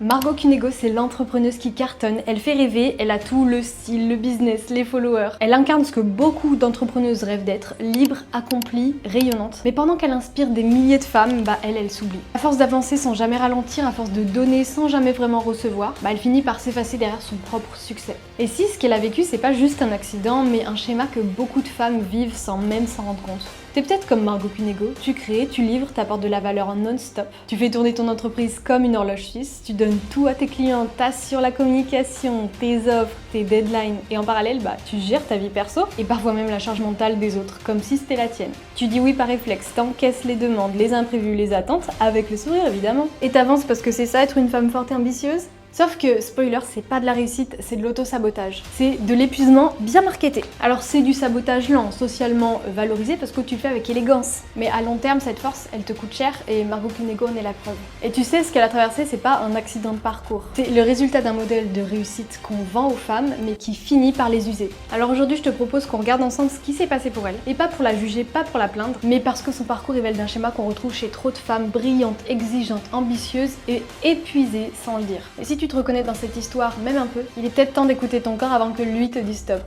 Margot Cunego, c'est l'entrepreneuse qui cartonne, elle fait rêver, elle a tout, le style, le business, les followers. Elle incarne ce que beaucoup d'entrepreneuses rêvent d'être, libre, accomplie, rayonnante. Mais pendant qu'elle inspire des milliers de femmes, elle s'oublie. À force d'avancer sans jamais ralentir, à force de donner sans jamais vraiment recevoir, elle finit par s'effacer derrière son propre succès. Et si ce qu'elle a vécu, c'est pas juste un accident, mais un schéma que beaucoup de femmes vivent sans même s'en rendre compte. T'es peut-être comme Margot Cunego, tu crées, tu livres, t'apportes de la valeur en non-stop, tu fais tourner ton entreprise comme une horloge suisse, tu donnes tout à tes clients, t'assures la communication, tes offres, tes deadlines, et en parallèle, tu gères ta vie perso et parfois même la charge mentale des autres, comme si c'était la tienne. Tu dis oui par réflexe, t'encaisses les demandes, les imprévus, les attentes, avec le sourire évidemment. Et t'avances parce que c'est ça être une femme forte et ambitieuse. Sauf que, spoiler, c'est pas de la réussite, c'est de l'auto-sabotage. C'est de l'épuisement bien marketé. Alors c'est du sabotage lent, socialement valorisé parce que tu le fais avec élégance. Mais à long terme, cette force, elle te coûte cher et Margot Cunego en est la preuve. Et tu sais, ce qu'elle a traversé, c'est pas un accident de parcours. C'est le résultat d'un modèle de réussite qu'on vend aux femmes, mais qui finit par les user. Alors aujourd'hui, je te propose qu'on regarde ensemble ce qui s'est passé pour elle. Et pas pour la juger, pas pour la plaindre, mais parce que son parcours révèle d'un schéma qu'on retrouve chez trop de femmes brillantes, exigeantes, ambitieuses et épuisées sans le dire. Et si tu te reconnais dans cette histoire, même un peu, il est peut-être temps d'écouter ton corps avant que lui te dise stop.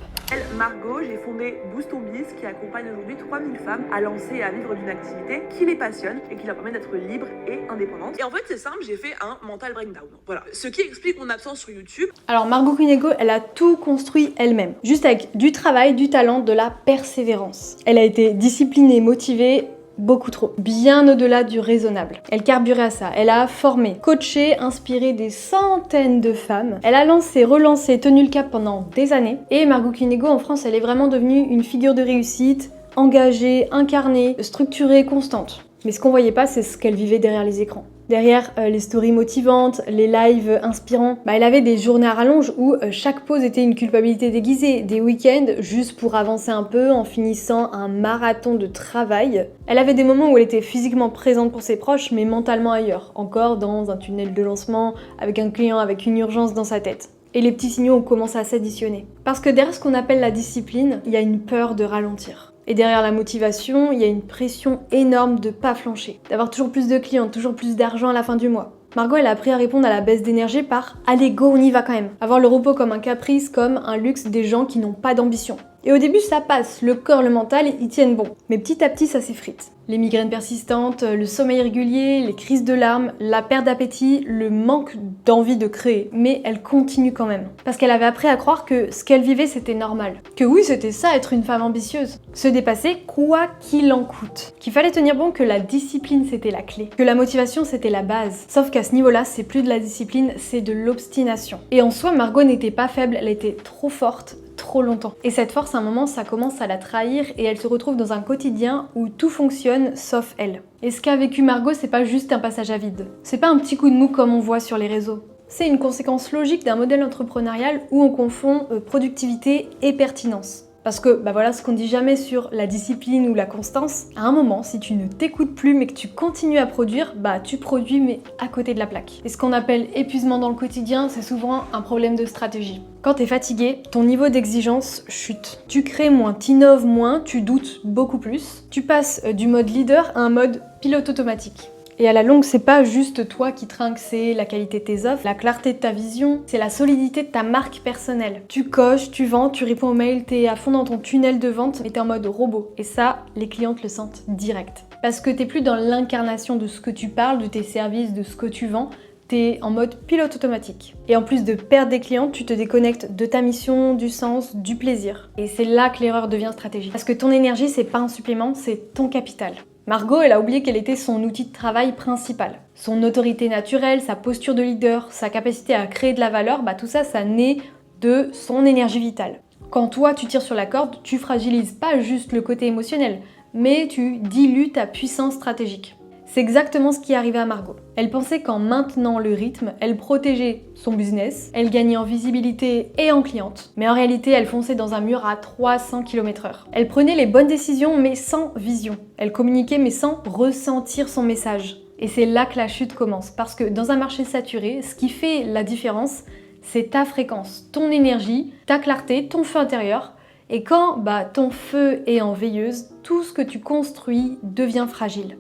Margot, j'ai fondé Boost Ton Biz qui accompagne aujourd'hui 3000 femmes à lancer et à vivre d'une activité qui les passionne et qui leur permet d'être libres et indépendantes. Et en fait, c'est simple, j'ai fait un mental breakdown. Voilà, ce qui explique mon absence sur YouTube. Alors Margot Cunego, elle a tout construit elle-même, juste avec du travail, du talent, de la persévérance. Elle a été disciplinée, motivée, beaucoup trop, bien au-delà du raisonnable. Elle carburait à ça, elle a formé, coaché, inspiré des centaines de femmes. Elle a lancé, relancé, tenu le cap pendant des années. Et Margot Cunego en France, elle est vraiment devenue une figure de réussite, engagée, incarnée, structurée, constante. Mais ce qu'on voyait pas, c'est ce qu'elle vivait derrière les écrans. Derrière les stories motivantes, les lives inspirants, elle avait des journées à rallonge où chaque pause était une culpabilité déguisée, des week-ends juste pour avancer un peu en finissant un marathon de travail. Elle avait des moments où elle était physiquement présente pour ses proches mais mentalement ailleurs, encore dans un tunnel de lancement, avec un client avec une urgence dans sa tête. Et les petits signaux ont commencé à s'additionner. Parce que derrière ce qu'on appelle la discipline, il y a une peur de ralentir. Et derrière la motivation, il y a une pression énorme de pas flancher, d'avoir toujours plus de clients, toujours plus d'argent à la fin du mois. Margot, elle a appris à répondre à la baisse d'énergie par « Allez, go, on y va quand même ». Avoir le repos comme un caprice, comme un luxe des gens qui n'ont pas d'ambition. Et au début, ça passe, le corps, le mental, ils tiennent bon. Mais petit à petit, ça s'effrite. Les migraines persistantes, le sommeil irrégulier, les crises de larmes, la perte d'appétit, le manque d'envie de créer. Mais elle continue quand même. Parce qu'elle avait appris à croire que ce qu'elle vivait, c'était normal. Que oui, c'était ça, être une femme ambitieuse. Se dépasser, quoi qu'il en coûte. Qu'il fallait tenir bon, que la discipline, c'était la clé. Que la motivation, c'était la base. Sauf qu'à ce niveau-là, c'est plus de la discipline, c'est de l'obstination. Et en soi, Margot n'était pas faible, elle était trop forte, trop longtemps. Et cette force, à un moment, ça commence à la trahir et elle se retrouve dans un quotidien où tout fonctionne sauf elle. Et ce qu'a vécu Margot, c'est pas juste un passage à vide. C'est pas un petit coup de mou comme on voit sur les réseaux. C'est une conséquence logique d'un modèle entrepreneurial où on confond productivité et pertinence. Parce que, voilà ce qu'on dit jamais sur la discipline ou la constance, à un moment, si tu ne t'écoutes plus mais que tu continues à produire, tu produis mais à côté de la plaque. Et ce qu'on appelle épuisement dans le quotidien, c'est souvent un problème de stratégie. Quand t'es fatigué, ton niveau d'exigence chute. Tu crées moins, t'innoves moins, tu doutes beaucoup plus. Tu passes du mode leader à un mode pilote automatique. Et à la longue, c'est pas juste toi qui trinques, c'est la qualité de tes offres, la clarté de ta vision, c'est la solidité de ta marque personnelle. Tu coches, tu vends, tu réponds aux mails, t'es à fond dans ton tunnel de vente et t'es en mode robot. Et ça, les clientes le sentent direct. Parce que t'es plus dans l'incarnation de ce que tu parles, de tes services, de ce que tu vends, t'es en mode pilote automatique. Et en plus de perdre des clientes, tu te déconnectes de ta mission, du sens, du plaisir. Et c'est là que l'erreur devient stratégique. Parce que ton énergie, c'est pas un supplément, c'est ton capital. Margot, elle a oublié quel était son outil de travail principal. Son autorité naturelle, sa posture de leader, sa capacité à créer de la valeur, tout ça, ça naît de son énergie vitale. Quand toi, tu tires sur la corde, tu fragilises pas juste le côté émotionnel, mais tu dilues ta puissance stratégique. C'est exactement ce qui est arrivé à Margot. Elle pensait qu'en maintenant le rythme, elle protégeait son business, elle gagnait en visibilité et en cliente. Mais en réalité, elle fonçait dans un mur à 300 km/h. Elle prenait les bonnes décisions mais sans vision. Elle communiquait mais sans ressentir son message. Et c'est là que la chute commence. Parce que dans un marché saturé, ce qui fait la différence, c'est ta fréquence, ton énergie, ta clarté, ton feu intérieur. Et quand ton feu est en veilleuse, tout ce que tu construis devient fragile.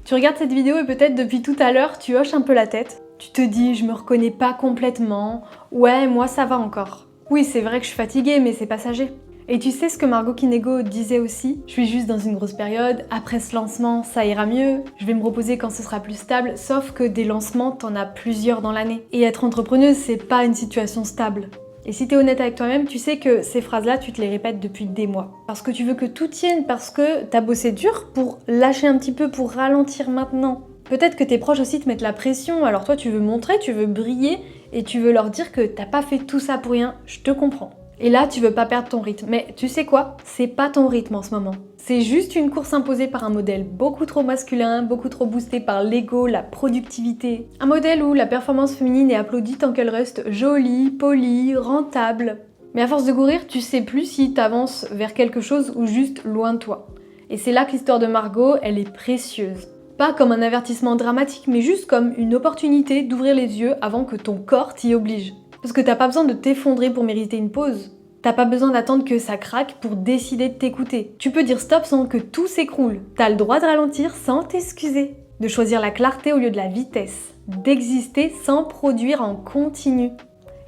Tu regardes cette vidéo et peut-être depuis tout à l'heure, tu hoches un peu la tête. Tu te dis, je me reconnais pas complètement. Ouais, moi ça va encore. Oui, c'est vrai que je suis fatiguée, mais c'est passager. Et tu sais ce que Margot Kinego disait aussi? Je suis juste dans une grosse période, après ce lancement, ça ira mieux, je vais me reposer quand ce sera plus stable, sauf que des lancements, t'en as plusieurs dans l'année. Et être entrepreneuse, c'est pas une situation stable. Et si t'es honnête avec toi-même, tu sais que ces phrases-là, tu te les répètes depuis des mois. Parce que tu veux que tout tienne, parce que t'as bossé dur pour lâcher un petit peu, pour ralentir maintenant. Peut-être que tes proches aussi te mettent la pression, alors toi tu veux montrer, tu veux briller, et tu veux leur dire que t'as pas fait tout ça pour rien, je te comprends. Et là, tu veux pas perdre ton rythme. Mais tu sais quoi? C'est pas ton rythme en ce moment. C'est juste une course imposée par un modèle beaucoup trop masculin, beaucoup trop boosté par l'ego, la productivité. Un modèle où la performance féminine est applaudie tant qu'elle reste jolie, polie, rentable. Mais à force de courir, tu sais plus si t'avances vers quelque chose ou juste loin de toi. Et c'est là que l'histoire de Margot, elle est précieuse. Pas comme un avertissement dramatique, mais juste comme une opportunité d'ouvrir les yeux avant que ton corps t'y oblige. Parce que t'as pas besoin de t'effondrer pour mériter une pause. T'as pas besoin d'attendre que ça craque pour décider de t'écouter. Tu peux dire stop sans que tout s'écroule. T'as le droit de ralentir sans t'excuser. De choisir la clarté au lieu de la vitesse. D'exister sans produire en continu.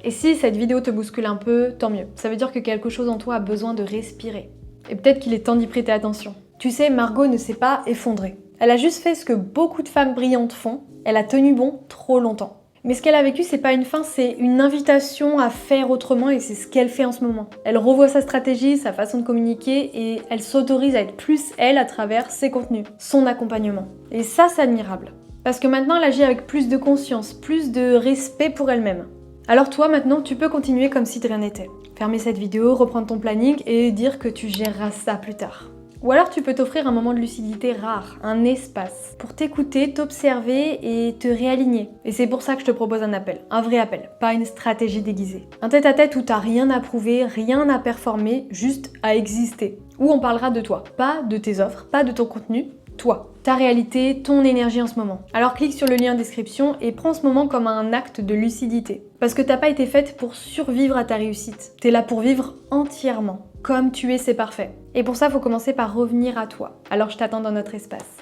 Et si cette vidéo te bouscule un peu, tant mieux. Ça veut dire que quelque chose en toi a besoin de respirer. Et peut-être qu'il est temps d'y prêter attention. Tu sais, Margot ne s'est pas effondrée. Elle a juste fait ce que beaucoup de femmes brillantes font. Elle a tenu bon trop longtemps. Mais ce qu'elle a vécu, c'est pas une fin, c'est une invitation à faire autrement et c'est ce qu'elle fait en ce moment. Elle revoit sa stratégie, sa façon de communiquer et elle s'autorise à être plus elle à travers ses contenus, son accompagnement. Et ça, c'est admirable. Parce que maintenant, elle agit avec plus de conscience, plus de respect pour elle-même. Alors toi, maintenant, tu peux continuer comme si de rien n'était. Fermer cette vidéo, reprendre ton planning et dire que tu géreras ça plus tard. Ou alors tu peux t'offrir un moment de lucidité rare, un espace, pour t'écouter, t'observer et te réaligner. Et c'est pour ça que je te propose un appel, un vrai appel, pas une stratégie déguisée. Un tête-à-tête où t'as rien à prouver, rien à performer, juste à exister. Où on parlera de toi, pas de tes offres, pas de ton contenu, toi, ta réalité, ton énergie en ce moment. Alors clique sur le lien en description et prends ce moment comme un acte de lucidité. Parce que t'as pas été faite pour survivre à ta réussite. T'es là pour vivre entièrement. Comme tu es, c'est parfait. Et pour ça, faut commencer par revenir à toi. Alors je t'attends dans notre espace.